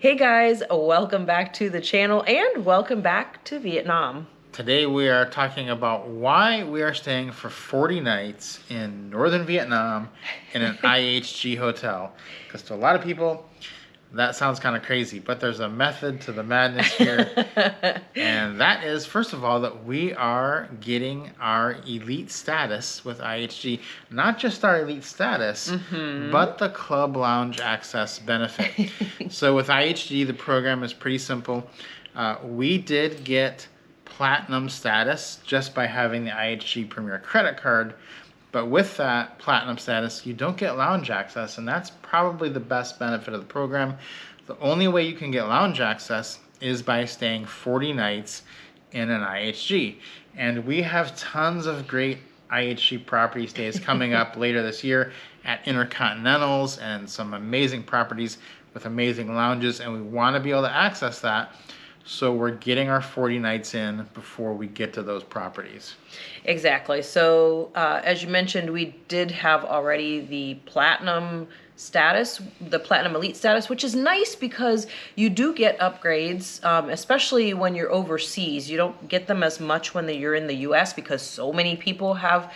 Hey guys, welcome back to the channel and welcome back to Vietnam. Today we are talking about why we are staying for 40 nights in northern Vietnam in an IHG hotel. Because to a lot of people, that sounds kind of crazy, but there's a method to the madness here. And that is, first of all, that we are getting our elite status with IHG. Not just our elite status, but the club lounge access benefit. So with IHG, the program is pretty simple. We did get platinum status just by having the IHG Premier credit card. But with that platinum status, you don't get lounge access, and that's probably the best benefit of the program. The only way you can get lounge access is by staying 40 nights in an IHG. And we have tons of great IHG property stays coming up later this year at Intercontinentals and some amazing properties with amazing lounges, and we want to be able to access that. So we're getting our 40 nights in before we get to those properties. Exactly. So as you mentioned, we did have already the platinum status, the platinum elite status, which is nice because you do get upgrades, especially when you're overseas. You don't get them as much when you're in the US because so many people have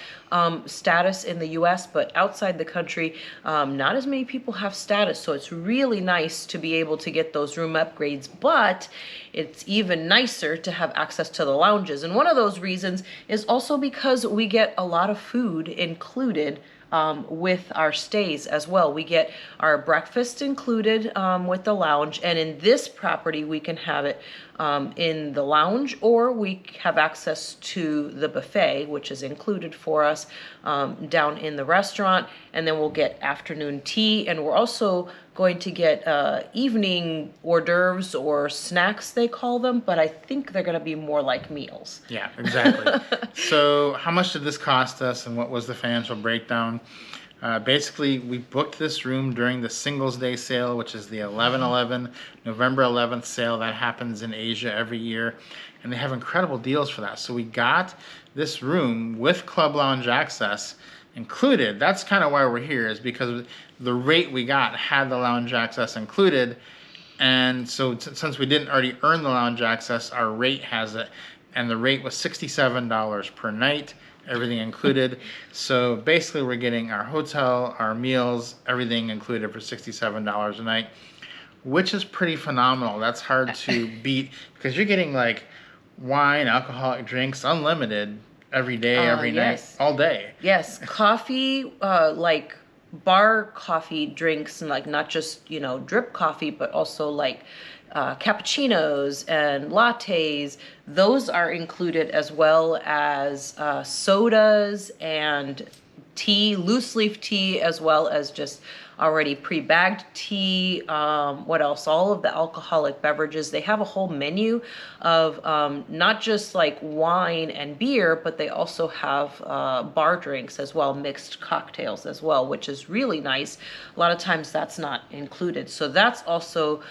status in the US, but outside the country, not as many people have status. So it's really nice to be able to get those room upgrades, but it's even nicer to have access to the lounges. And one of those reasons is also because we get a lot of food included with our stays as well. We get our breakfast included with the lounge, and in this property we can have it in the lounge, or we have access to the buffet, which is included for us down in the restaurant, and then we'll get afternoon tea, and we're also going to get evening hors d'oeuvres or snacks, they call them, but I think they're going to be more like meals. Yeah, exactly. So how much did this cost us, and what was the financial breakdown? Basically, we booked this room during the Singles Day sale, which is the 11/11, November 11th sale that happens in Asia every year, and they have incredible deals for that. So we got this room with club lounge access included. That's kind of why we're here, is because the rate we got had the lounge access included. And so since we didn't already earn the lounge access, our rate has it. And the rate was $67 per night, everything included. So basically we're getting our hotel, our meals, everything included for $67 a night, which is pretty phenomenal. That's hard to beat because you're getting like wine, alcoholic drinks, unlimited every day, every night, all day. Yes, coffee, like bar coffee drinks, and like not just, drip coffee, but also like cappuccinos and lattes. Those are included, as well as sodas and tea, loose leaf tea, as well as just already pre-bagged tea. What else? All of the alcoholic beverages. They have a whole menu of not just like wine and beer, but they also have bar drinks as well, mixed cocktails as well, which is really nice. A lot of times that's not included. So that's also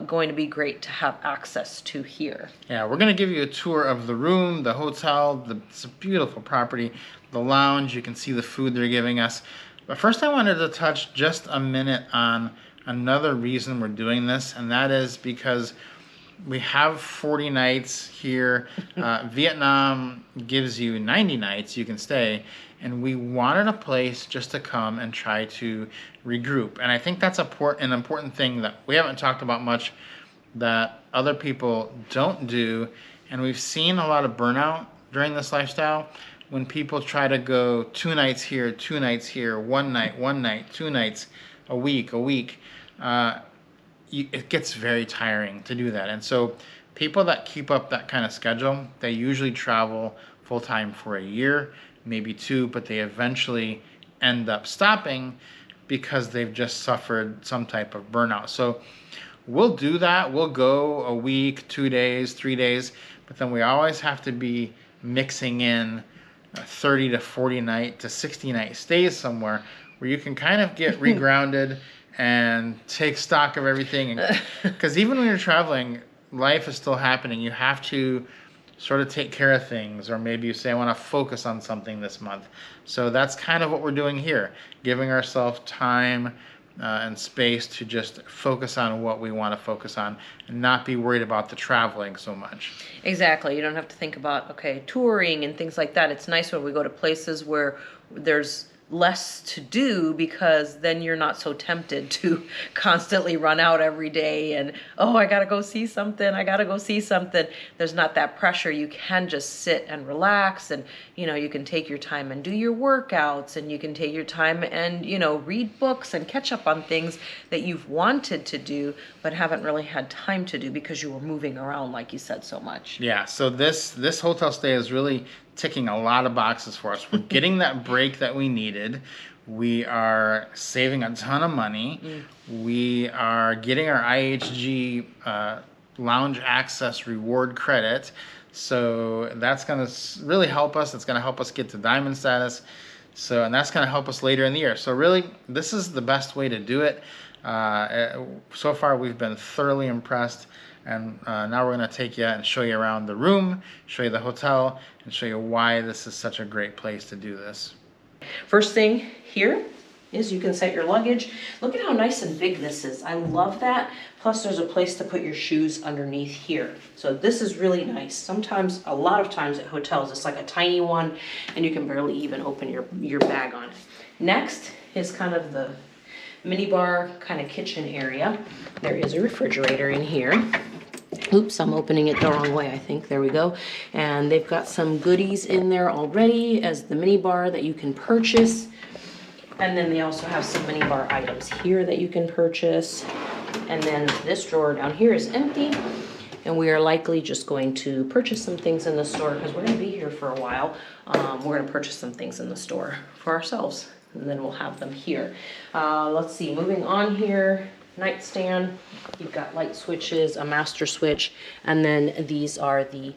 going to be great to have access to here. Yeah, we're going to give you a tour of the room, the hotel. It's a beautiful property. The lounge, you can see the food they're giving us. But first I wanted to touch just a minute on another reason we're doing this, and that is because we have 40 nights here. Vietnam gives you 90 nights you can stay, and we wanted a place just to come and try to regroup. And I think that's an important thing that we haven't talked about much, that other people don't do, and we've seen a lot of burnout during this lifestyle. When people try to go 2 nights here, 2 nights here, 1 night, 2 nights, a week, it gets very tiring to do that. And so people that keep up that kind of schedule, they usually travel full-time for a year, maybe 2, but they eventually end up stopping because they've just suffered some type of burnout. So we'll do that. We'll go a week, 2 days, 3 days, but then we always have to be mixing in 30 to 40 night to 60 night stays somewhere where you can kind of get regrounded and take stock of everything. Because even when you're traveling, life is still happening. You have to sort of take care of things, or maybe you say, I want to focus on something this month. So that's kind of what we're doing here, giving ourselves time and space to just focus on what we want to focus on and not be worried about the traveling so much. Exactly. You don't have to think about, okay, touring and things like that. It's nice when we go to places where there's less to do, because then you're not so tempted to constantly run out every day and, oh, I gotta go see something, I gotta go see something. There's not that pressure. You can just sit and relax, and you can take your time and do your workouts, and you can take your time and read books and catch up on things that you've wanted to do but haven't really had time to do because you were moving around, like you said, so much. Yeah, so this hotel stay is really ticking a lot of boxes for us. We're getting that break that we needed. We are saving a ton of money. We are getting our IHG lounge access reward credit. So that's going to really help us. It's going to help us get to diamond status. And that's going to help us later in the year. So really, this is the best way to do it. So far, we've been thoroughly impressed. And now we're going to take you and show you around the room, show you the hotel, and show you why this is such a great place to do this. First thing here is you can set your luggage. Look at how nice and big this is. I love that. Plus there's a place to put your shoes underneath here. So this is really nice. Sometimes, a lot of times at hotels, it's like a tiny one and you can barely even open your bag on it. Next is kind of the minibar kind of kitchen area. There is a refrigerator in here. Oops, I'm opening it the wrong way, I think. There we go. And they've got some goodies in there already as the minibar that you can purchase. And then they also have some minibar items here that you can purchase. And then this drawer down here is empty. And we are likely just going to purchase some things in the store because we're going to be here for a while. We're going to purchase some things in the store for ourselves, and then we'll have them here. Let's see, moving on here. Nightstand, you've got light switches, a master switch, and then these are the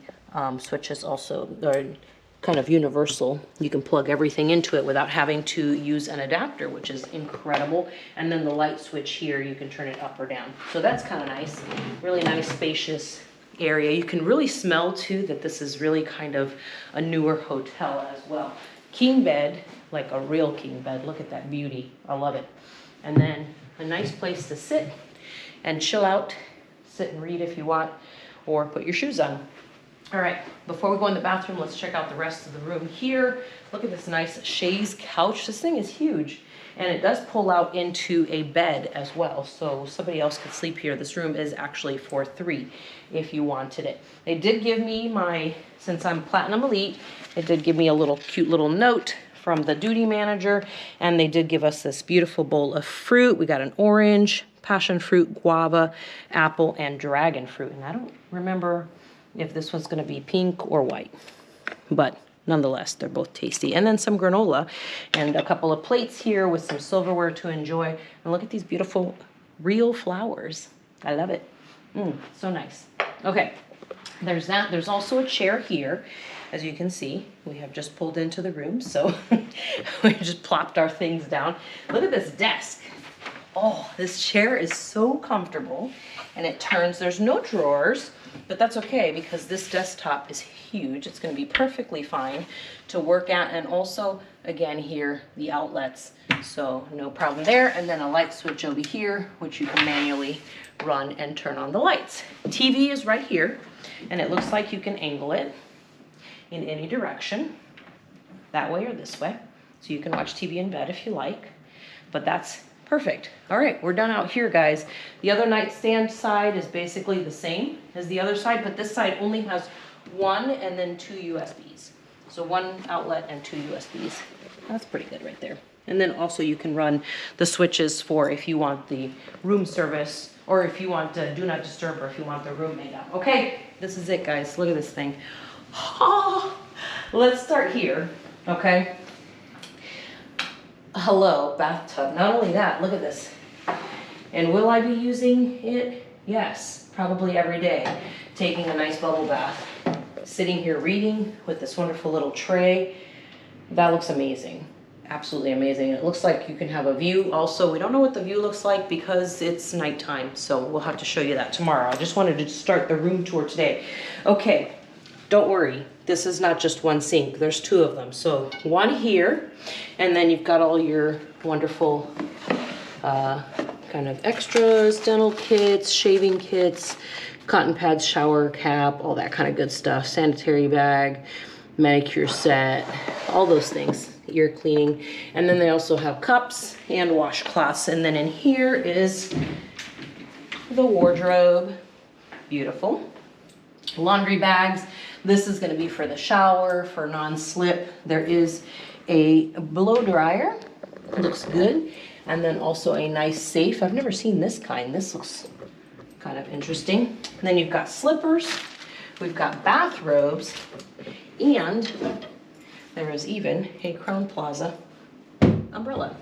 switches also. They're kind of universal. You can plug everything into it without having to use an adapter, which is incredible. And then the light switch here, you can turn it up or down. So that's kind of nice. Really nice, spacious area. You can really smell too that this is really kind of a newer hotel as well. King bed, like a real king bed. Look at that beauty. I love it. And then a nice place to sit and chill out, sit and read if you want, or put your shoes on. All right, before we go in the bathroom, let's check out the rest of the room here. Look at this nice chaise couch. This thing is huge, and it does pull out into a bed as well, so somebody else could sleep here. This room is actually for 3 if you wanted it. They did give me since I'm Platinum Elite, it did give me a little cute little note from the duty manager, and they did give us this beautiful bowl of fruit. We got an orange, passion fruit, guava, apple, and dragon fruit. And I don't remember if this one's gonna be pink or white, but nonetheless, they're both tasty. And then some granola and a couple of plates here with some silverware to enjoy. And look at these beautiful real flowers. I love it. So nice. Okay, there's that. There's also a chair here. As you can see, we have just pulled into the room, so we just plopped our things down. Look at this desk. Oh, this chair is so comfortable, and it turns. There's no drawers, but that's okay because this desktop is huge. It's going to be perfectly fine to work at, and also, again, here, the outlets, so no problem there. And then a light switch over here, which you can manually run and turn on the lights. TV is right here, and it looks like you can angle it in any direction, that way or this way. So you can watch TV in bed if you like, but that's perfect. All right, we're done out here, guys. The other nightstand side is basically the same as the other side, but this side only has 1 and then 2 USBs. So 1 outlet and 2 USBs. That's pretty good right there. And then also you can run the switches for if you want the room service, or if you want do not disturb, or if you want the room made up. Okay, this is it, guys. Look at this thing. Oh, let's start here, okay? Hello, bathtub. Not only that, look at this. And will I be using it? Yes, probably every day. Taking a nice bubble bath. Sitting here reading with this wonderful little tray. That looks amazing. Absolutely amazing. It looks like you can have a view. Also, we don't know what the view looks like because it's nighttime, so we'll have to show you that tomorrow. I just wanted to start the room tour today. Okay. Don't worry, this is not just 1 sink, there's 2 of them. So 1 here, and then you've got all your wonderful kind of extras, dental kits, shaving kits, cotton pads, shower cap, all that kind of good stuff. Sanitary bag, manicure set, all those things, ear cleaning. And then they also have cups and washcloths. And then in here is the wardrobe. Beautiful. Laundry bags. This is going to be for the shower, for non-slip. There is a blow dryer. Looks good. And then also a nice safe. I've never seen this kind. This looks kind of interesting. And then you've got slippers. We've got bathrobes. And there is even a Crowne Plaza umbrella.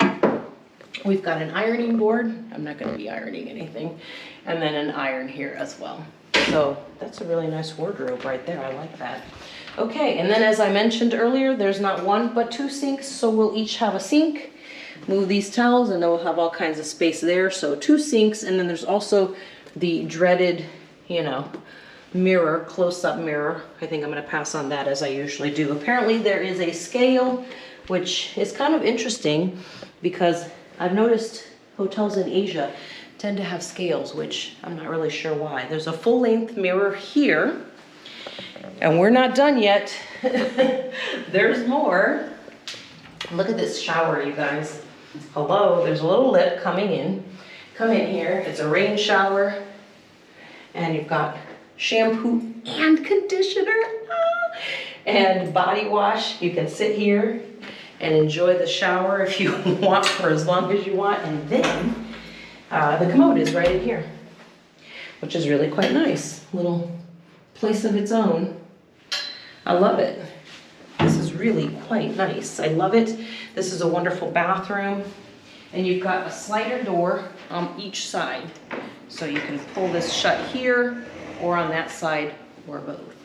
We've got an ironing board. I'm not going to be ironing anything. And then an iron here as well. So that's a really nice wardrobe right there. I like that. Okay, and then as I mentioned earlier, there's not one but two sinks, so we'll each have a sink. Move these towels and then we'll have all kinds of space there. So two sinks, and then there's also the dreaded, you know, mirror, close-up mirror. I think I'm gonna pass on that as I usually do. Apparently there is a scale, which is kind of interesting because I've noticed hotels in Asia tend to have scales, which I'm not really sure why. There's a full-length mirror here, and we're not done yet. There's more. Look at this shower, you guys. Hello, there's a little lip coming in. Come in here, it's a rain shower, and you've got shampoo and conditioner, and body wash. You can sit here and enjoy the shower if you want for as long as you want, and then the commode is right in here, which is really quite nice. Little place of its own. I love it. This is really quite nice. I love it. This is a wonderful bathroom. And you've got a slider door on each side. So you can pull this shut here or on that side or both.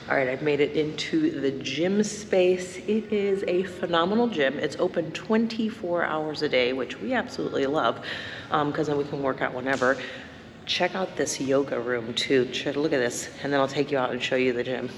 All right, I've made it into the gym space. It is a phenomenal gym. It's open 24 hours a day, which we absolutely love because then we can work out whenever. Check out this yoga room too. Look at this, and then I'll take you out and show you the gym.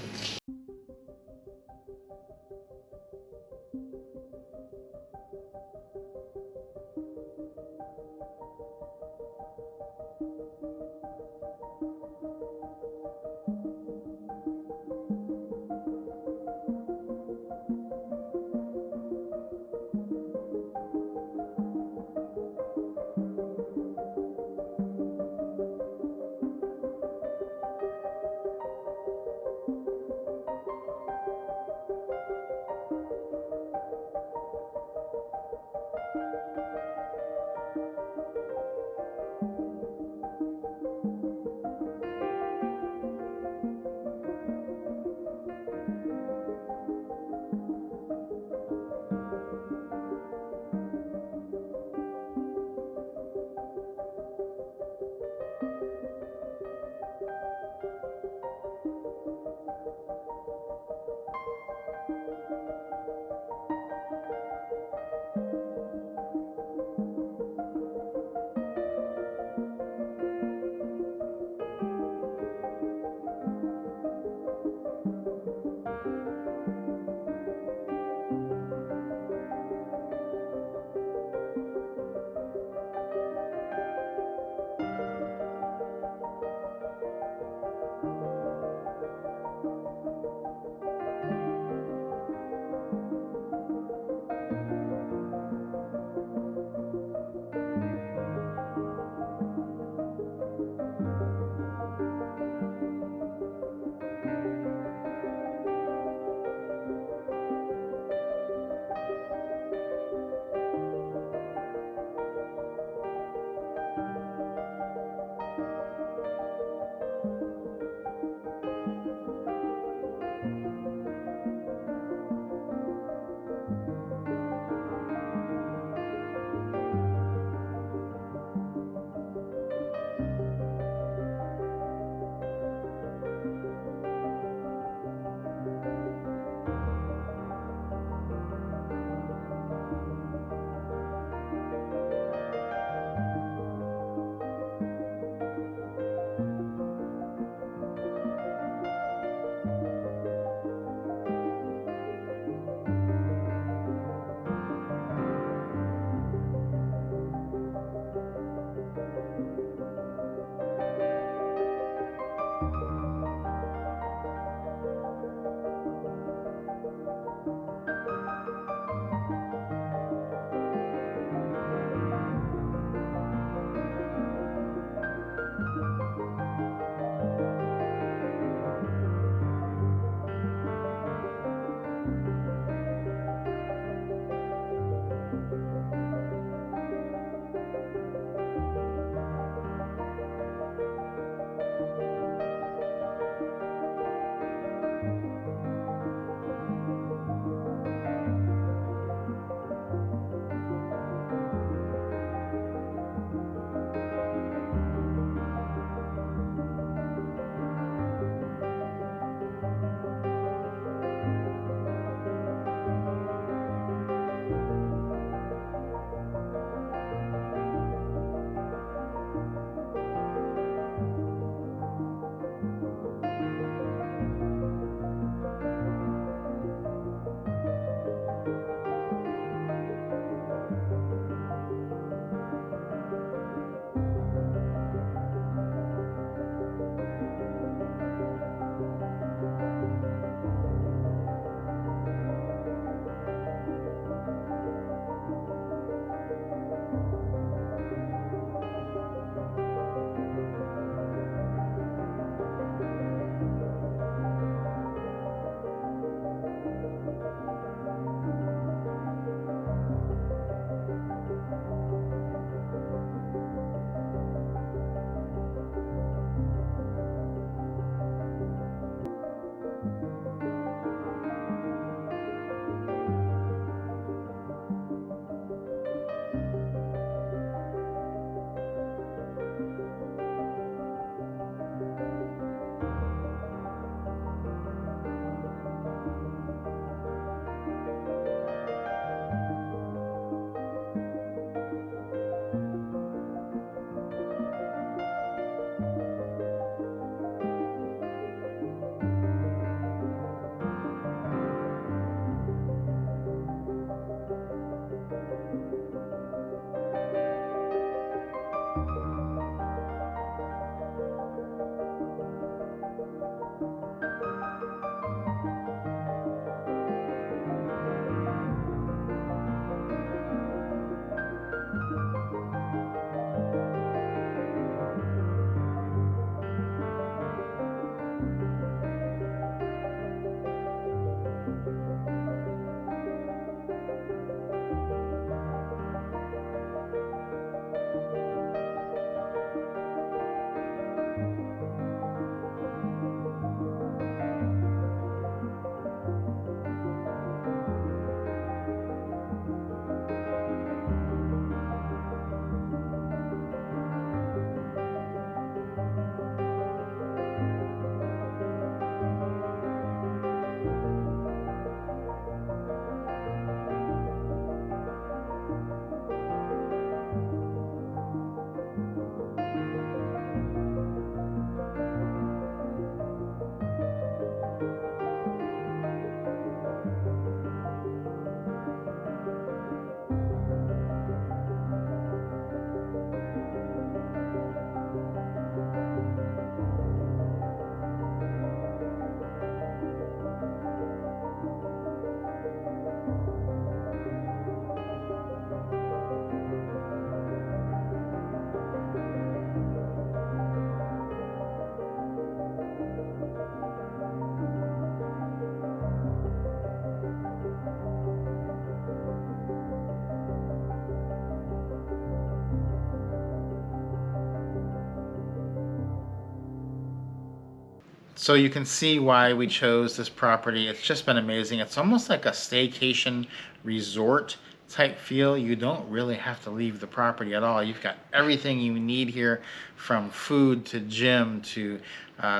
So you can see why we chose this property. It's just been amazing. It's almost like a staycation resort type feel. You don't really have to leave the property at all. You've got everything you need here, from food to gym to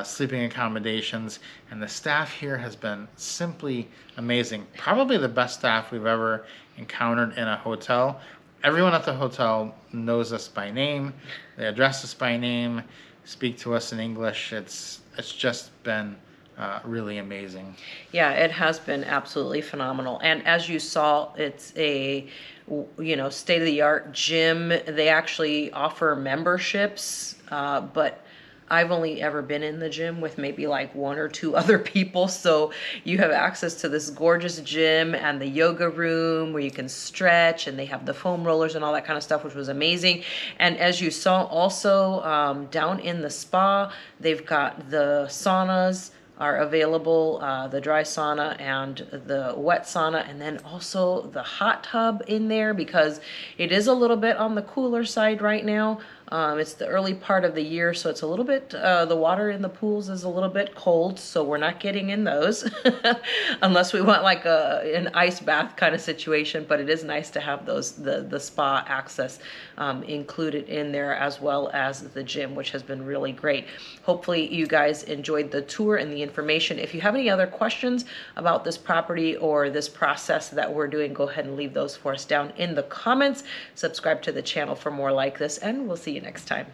sleeping accommodations. And the staff here has been simply amazing. Probably the best staff we've ever encountered in a hotel. Everyone at the hotel knows us by name. They address us by name, speak to us in English. It's just been really amazing. Yeah, it has been absolutely phenomenal. And as you saw, it's a state of the art gym. They actually offer memberships, but I've only ever been in the gym with maybe like one or two other people. So you have access to this gorgeous gym and the yoga room where you can stretch, and they have the foam rollers and all that kind of stuff, which was amazing. And as you saw also, down in the spa, they've got the saunas are available, the dry sauna and the wet sauna, and then also the hot tub in there, because it is a little bit on the cooler side right now. It's the early part of the year, so it's a little bit, the water in the pools is a little bit cold, so we're not getting in those unless we want like an ice bath kind of situation. But it is nice to have those, the spa access included in there, as well as the gym, which has been really great. Hopefully you guys enjoyed the tour and the information. If you have any other questions about this property or this process that we're doing, go ahead and leave those for us down in the comments. Subscribe to the channel for more like this, and we'll see you next time.